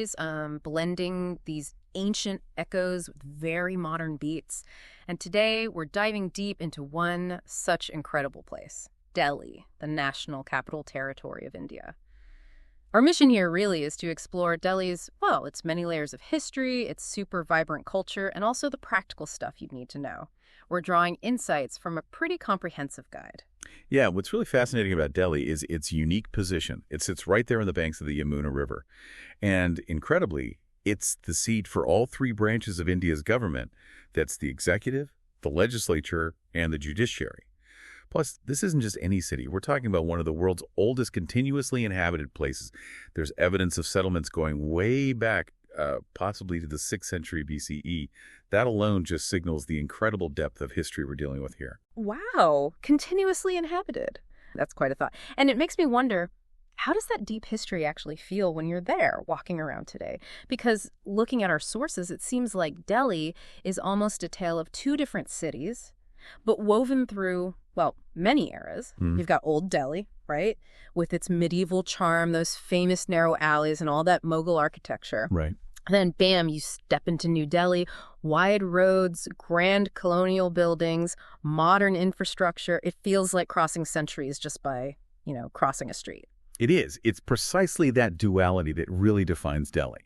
stories, blending these ancient echoes with very modern beats. And today we're diving deep into one such incredible place, Delhi, the national capital territory of India. Our mission here really is to explore Delhi's, well, its many layers of history, its super vibrant culture, and also the practical stuff you'd need to know. We're drawing insights from a pretty comprehensive guide. Yeah, what's really fascinating about Delhi is its unique position. It sits right there on the banks of the Yamuna River. And incredibly, it's the seat for all three branches of India's government. That's the executive, the legislature, and the judiciary. Plus, this isn't just any city. We're talking about one of the world's oldest continuously inhabited places. There's evidence of settlements going way back, possibly to the 6th century BCE. That alone just signals the incredible depth of history we're dealing with here. Wow, continuously inhabited. That's quite a thought. And it makes me wonder, how does that deep history actually feel when you're there, walking around today? Because looking at our sources, it seems like Delhi is almost a tale of two different cities, but woven through, well, many eras. You've got Old Delhi, right, with its medieval charm, those famous narrow alleys and all that Mughal architecture. Right. And then, bam, you step into New Delhi, wide roads, grand colonial buildings, modern infrastructure. It feels like crossing centuries just by, crossing a street. It is. It's precisely that duality that really defines Delhi.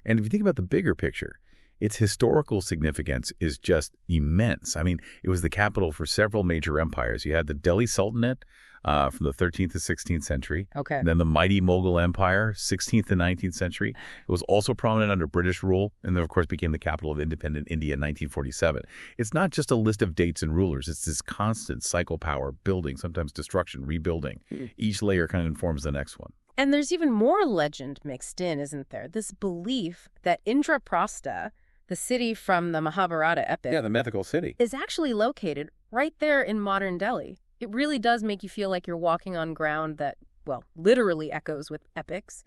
And if you think about the bigger picture, its historical significance is just immense. I mean, it was the capital for several major empires. You had the Delhi Sultanate from the 13th to 16th century. Okay. And then the mighty Mughal Empire, 16th to 19th century. It was also prominent under British rule, and then, of course, became the capital of independent India in 1947. It's not just a list of dates and rulers. It's this constant cycle power, building, sometimes destruction, rebuilding. Each layer kind of informs the next one. And there's even more legend mixed in, isn't there? This belief that Indraprastha, the city from the Mahabharata epic, Yeah, the mythical city. is actually located right there in modern Delhi. It really does make you feel like you're walking on ground that, well, literally echoes with epics.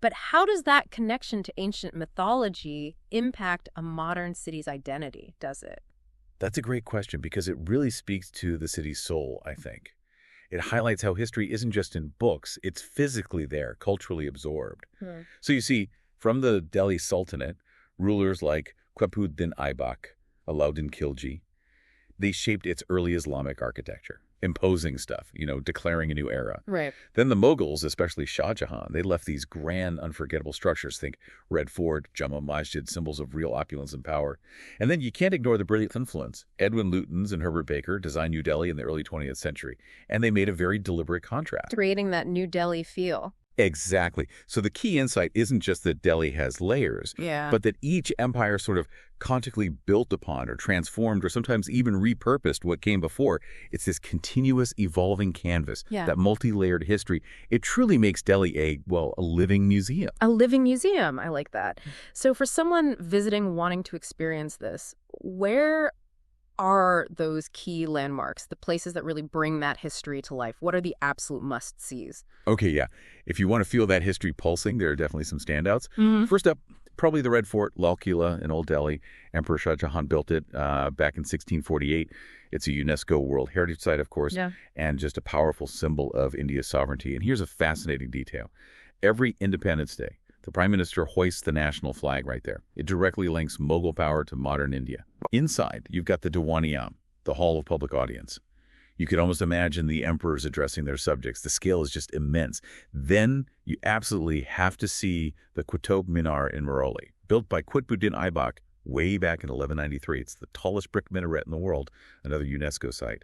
But how does that connection to ancient mythology impact a modern city's identity, does it? That's a great question because it really speaks to the city's soul, I think. It highlights how history isn't just in books, it's physically there, culturally absorbed. So you see, from the Delhi Sultanate, rulers like Qutbuddin Aibak, Alauddin Khilji, they shaped its early Islamic architecture, imposing stuff, declaring a new era. Right. Then the Mughals, especially Shah Jahan, they left these grand, unforgettable structures. Think Red Fort, Jama Masjid, symbols of real opulence and power. And then you can't ignore the brilliant influence. Edwin Lutyens and Herbert Baker designed New Delhi in the early 20th century, and they made a very deliberate contrast. Creating that New Delhi feel. Exactly. So the key insight isn't just that Delhi has layers, but that each empire sort of consciously built upon or transformed or sometimes even repurposed what came before. It's this continuous evolving canvas, that multi-layered history. It truly makes Delhi a living museum. A living museum. I like that. So for someone visiting wanting to experience this, where are those key landmarks, the places that really bring that history to life? What are the absolute must-sees? Okay, yeah. If you want to feel that history pulsing, there are definitely some standouts. First up, probably the Red Fort, Lal Kila in Old Delhi. Emperor Shah Jahan built it back in 1648. It's a UNESCO World Heritage Site, of course, and just a powerful symbol of India's sovereignty. And here's a fascinating detail. Every Independence Day, the Prime Minister hoists the national flag right there. It directly links Mughal power to modern India. Inside, you've got the Diwan-i-Am, the Hall of Public Audience. You could almost imagine the emperors addressing their subjects. The scale is just immense. Then you absolutely have to see the Qutub Minar in Mehrauli, built by Qutbuddin Aibak way back in 1193. It's the tallest brick minaret in the world, another UNESCO site.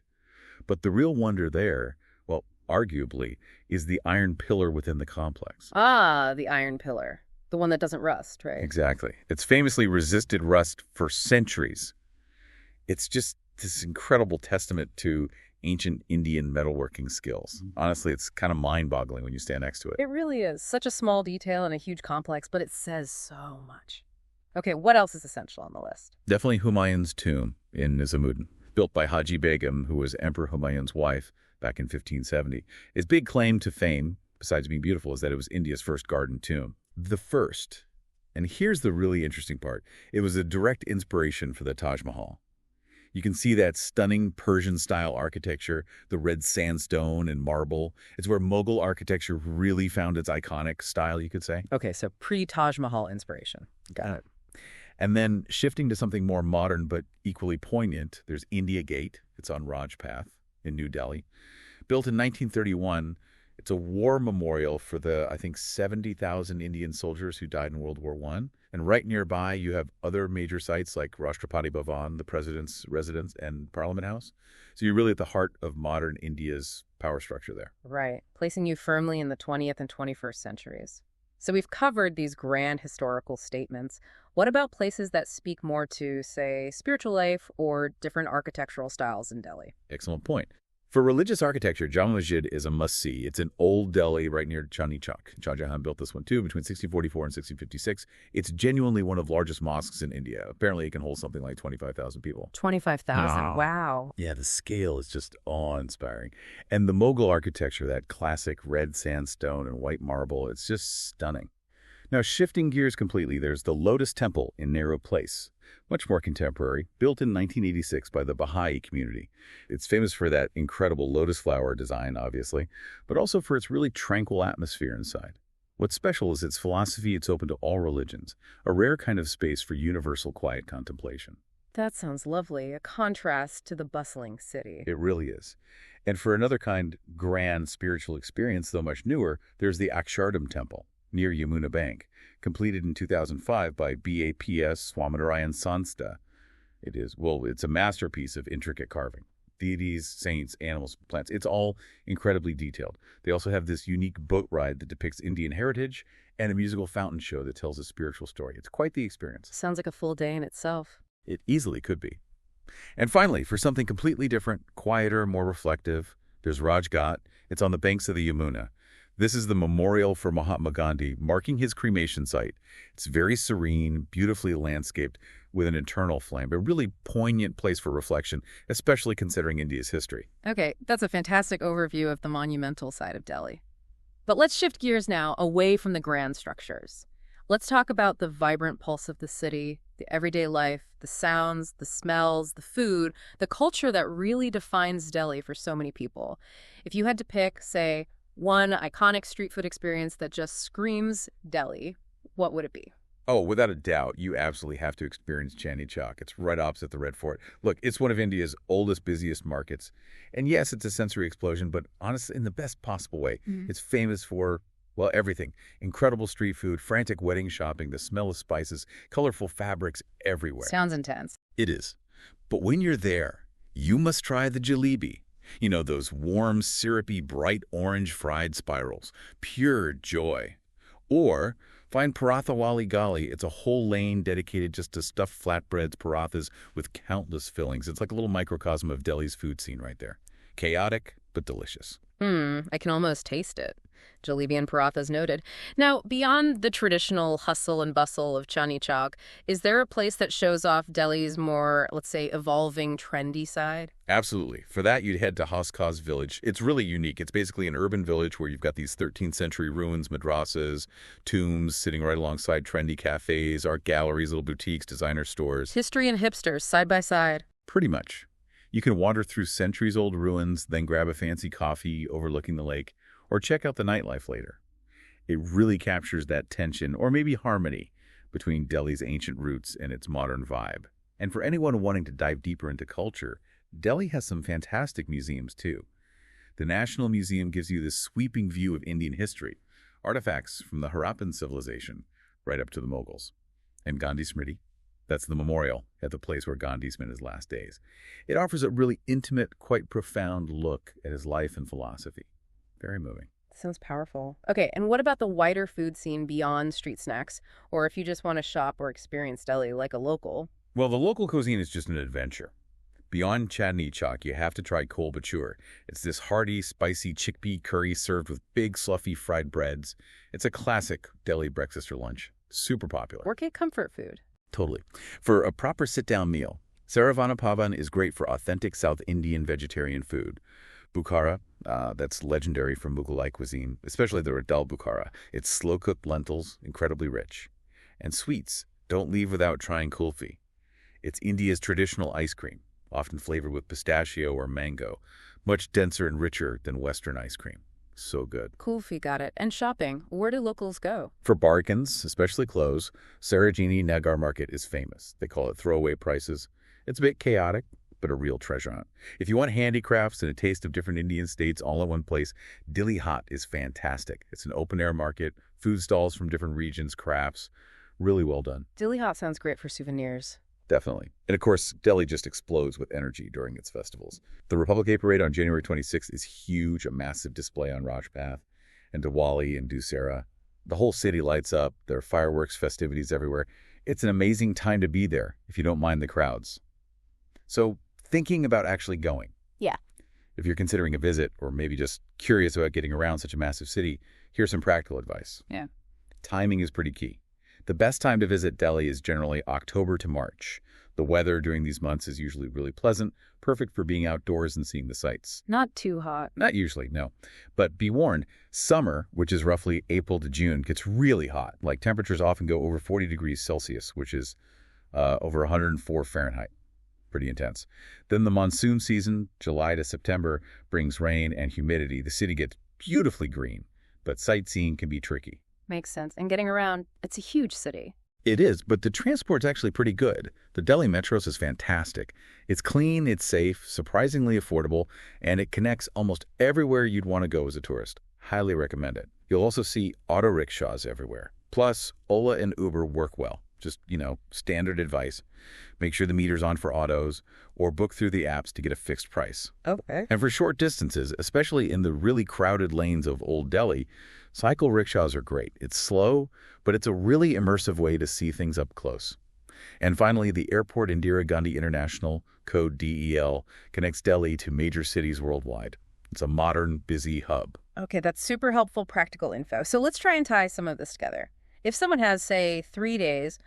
But the real wonder there, well, arguably, is the iron pillar within the complex. Ah, the iron pillar. The one that doesn't rust, right? Exactly. It's famously resisted rust for centuries. It's just this incredible testament to ancient Indian metalworking skills. Honestly, it's kind of mind-boggling when you stand next to it. It really is. Such a small detail in a huge complex, but it says so much. Okay, what else is essential on the list? Definitely Humayun's tomb in Nizamuddin, built by Haji Begum, who was Emperor Humayun's wife back in 1570. His big claim to fame, besides being beautiful, is that it was India's first garden tomb. The first. And here's the really interesting part. It was a direct inspiration for the Taj Mahal. You can see that stunning Persian-style architecture, the red sandstone and marble. It's where Mughal architecture really found its iconic style, you could say. Okay, so pre-Taj Mahal inspiration. Got it. And then shifting to something more modern but equally poignant, there's India Gate. It's on Rajpath in New Delhi. Built in 1931, it's a war memorial for the, I think, 70,000 Indian soldiers who died in World War I. And right nearby, you have other major sites like Rashtrapati Bhavan, the president's residence, and Parliament House. So you're really at the heart of modern India's power structure there. Right, placing you firmly in the 20th and 21st centuries. So we've covered these grand historical statements. What about places that speak more to, say, spiritual life or different architectural styles in Delhi? Excellent point. For religious architecture, Jama Masjid is a must-see. It's in Old Delhi, right near Chandni Chowk. Shah Jahan built this one, too, between 1644 and 1656. It's genuinely one of the largest mosques in India. Apparently, it can hold something like 25,000 people. 25,000. Wow. Yeah, the scale is just awe-inspiring. And the Mughal architecture, that classic red sandstone and white marble, it's just stunning. Now, shifting gears completely, there's the Lotus Temple in Nehru Place. Much more contemporary, built in 1986 by the Baha'i community. It's famous for that incredible lotus flower design, obviously, but also for its really tranquil atmosphere inside. What's special is its philosophy. It's open to all religions, a rare kind of space for universal quiet contemplation. That sounds lovely, a contrast to the bustling city. It really is. And for another kind, grand spiritual experience, though much newer, there's the Akshardham Temple near Yamuna Bank, completed in 2005 by BAPS Swaminarayan Sanstha. It's a masterpiece of intricate carving. Deities, saints, animals, plants, it's all incredibly detailed. They also have this unique boat ride that depicts Indian heritage and a musical fountain show that tells a spiritual story. It's quite the experience. Sounds like a full day in itself. It easily could be. And finally, for something completely different, quieter, more reflective, there's Rajghat. It's on the banks of the Yamuna. This is the memorial for Mahatma Gandhi, marking his cremation site. It's very serene, beautifully landscaped, with an eternal flame, a really poignant place for reflection, especially considering India's history. Okay, that's a fantastic overview of the monumental side of Delhi. But let's shift gears now away from the grand structures. Let's talk about the vibrant pulse of the city, the everyday life, the sounds, the smells, the food, the culture that really defines Delhi for so many people. If you had to pick, say, one iconic street food experience that just screams Delhi, what would it be? Oh, without a doubt, you absolutely have to experience Chandni Chowk. It's right opposite the Red Fort. Look, it's one of India's oldest, busiest markets. And yes, it's a sensory explosion, but honestly, in the best possible way. It's famous for, well, everything. Incredible street food, frantic wedding shopping, the smell of spices, colorful fabrics everywhere. Sounds intense. It is. But when you're there, you must try the jalebi. You know, those warm, syrupy, bright orange fried spirals. Pure joy. Or find Paratha Wali Gali. It's a whole lane dedicated just to stuffed flatbreads, parathas with countless fillings. It's like a little microcosm of Delhi's food scene right there. Chaotic, but delicious. I can almost taste it. Jalebi and parathas noted. Now, beyond the traditional hustle and bustle of Chandni Chowk, is there a place that shows off Delhi's more, let's say, evolving, trendy side? Absolutely. For that, you'd head to Haskaz village. It's really unique. It's basically an urban village where you've got these 13th century ruins, madrasas, tombs sitting right alongside trendy cafes, art galleries, little boutiques, designer stores. History and hipsters, side by side. Pretty much. You can wander through centuries-old ruins, then grab a fancy coffee overlooking the lake, or check out the nightlife later. It really captures that tension, or maybe harmony, between Delhi's ancient roots and its modern vibe. And for anyone wanting to dive deeper into culture, Delhi has some fantastic museums, too. The National Museum gives you this sweeping view of Indian history, artifacts from the Harappan civilization, right up to the Mughals. And Gandhi Smriti, that's the memorial at the place where Gandhi spent his last days. It offers a really intimate, quite profound look at his life and philosophy. Very moving. Sounds powerful. Okay, and what about the wider food scene beyond street snacks? Or if you just want to shop or experience Delhi like a local? Well, the local cuisine is just an adventure. Beyond Chandni Chowk, you have to try kol bhature. It's this hearty, spicy chickpea curry served with big, fluffy fried breads. It's a classic Delhi breakfast or lunch. Super popular. Workday comfort food. Totally. For a proper sit-down meal, Saravana Pavan is great for authentic South Indian vegetarian food. Bukhara, that's legendary for Mughalai cuisine, especially the dal bukhara. It's slow-cooked lentils, incredibly rich. And sweets, don't leave without trying kulfi. It's India's traditional ice cream. often flavored with pistachio or mango, much denser and richer than Western ice cream. So good. Kulfi, got it. And shopping, where do locals go? For bargains, especially clothes, Sarojini Nagar Market is famous. They call it throwaway prices. It's a bit chaotic, but a real treasure hunt. If you want handicrafts and a taste of different Indian states all in one place, Dilli Haat is fantastic. It's an open-air market, food stalls from different regions, crafts. Really well done. Dilli Haat sounds great for souvenirs. Definitely. And of course, Delhi just explodes with energy during its festivals. The Republic Day Parade on January 26th is huge, a massive display on Rajpath and Diwali and Dussehra. The whole city lights up. There are fireworks, festivities everywhere. It's an amazing time to be there if you don't mind the crowds. So, thinking about actually going. Yeah. If you're considering a visit or maybe just curious about getting around such a massive city, here's some practical advice. Yeah. Timing is pretty key. The best time to visit Delhi is generally October to March. The weather during these months is usually really pleasant, perfect for being outdoors and seeing the sights. Not too hot. Not usually, no. But be warned, summer, which is roughly April to June, gets really hot. Like temperatures often go over 40 degrees Celsius, which is over 104 Fahrenheit. Pretty intense. Then the monsoon season, July to September, brings rain and humidity. The city gets beautifully green, but sightseeing can be tricky. Makes sense. And getting around, it's a huge city. It is, but the transport's actually pretty good. The Delhi Metros is fantastic. It's clean, it's safe, surprisingly affordable, and it connects almost everywhere you'd want to go as a tourist. Highly recommend it. You'll also see auto rickshaws everywhere. Plus, Ola and Uber work well. Just, standard advice. Make sure the meter's on for autos, or book through the apps to get a fixed price. Okay. And for short distances, especially in the really crowded lanes of Old Delhi, cycle rickshaws are great. It's slow, but it's a really immersive way to see things up close. And finally, the airport Indira Gandhi International, code DEL, connects Delhi to major cities worldwide. It's a modern, busy hub. Okay, that's super helpful practical info. So let's try and tie some of this together. If someone has, say, 3 days,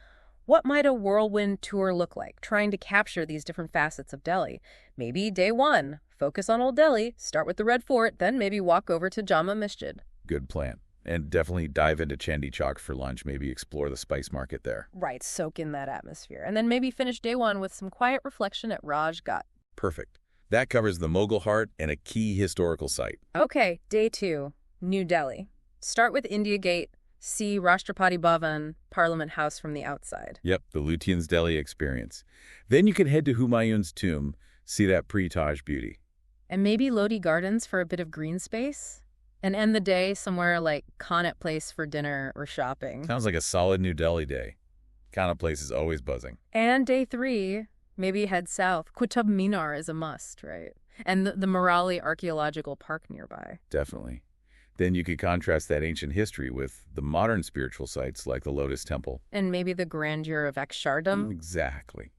what might a whirlwind tour look like, trying to capture these different facets of Delhi? Maybe day 1, focus on Old Delhi, start with the Red Fort, then maybe walk over to Jama Masjid. Good plan. And definitely dive into Chandni Chowk for lunch, maybe explore the spice market there. Right, soak in that atmosphere. And then maybe finish day 1 with some quiet reflection at Raj Ghat. Perfect. That covers the Mughal heart and a key historical site. Okay, day 2, New Delhi. Start with India Gate. See Rashtrapati Bhavan, Parliament House from the outside. Yep, the Lutyens' Delhi experience. Then you can head to Humayun's tomb, see that pre-Taj beauty. And maybe Lodi Gardens for a bit of green space? And end the day somewhere like Connaught Place for dinner or shopping. Sounds like a solid New Delhi day. Connaught Place is always buzzing. And day 3, maybe head south. Qutub Minar is a must, right? And the Morali Archaeological Park nearby. Definitely. Then you could contrast that ancient history with the modern spiritual sites like the Lotus Temple. And maybe the grandeur of Akshardham. Exactly.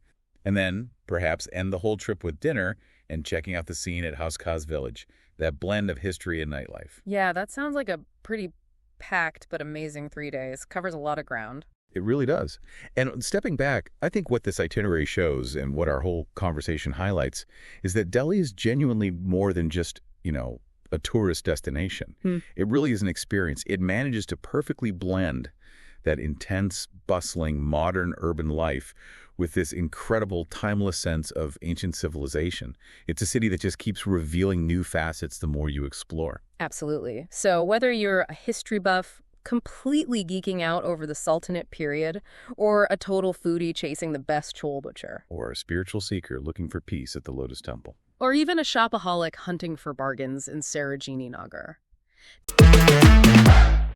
And then, perhaps, end the whole trip with dinner and checking out the scene at Hauskaz Village, that blend of history and nightlife. Yeah, that sounds like a pretty packed but amazing 3 days. Covers a lot of ground. It really does. And stepping back, I think what this itinerary shows and what our whole conversation highlights is that Delhi is genuinely more than just, a tourist destination. It really is an experience. It manages to perfectly blend that intense, bustling, modern urban life with this incredible, timeless sense of ancient civilization. It's a city that just keeps revealing new facets the more you explore. Absolutely. So whether you're a history buff, completely geeking out over the Sultanate period, or a total foodie chasing the best chole butcher, Or a spiritual seeker looking for peace at the Lotus Temple. or even a shopaholic hunting for bargains in Sarojini Nagar.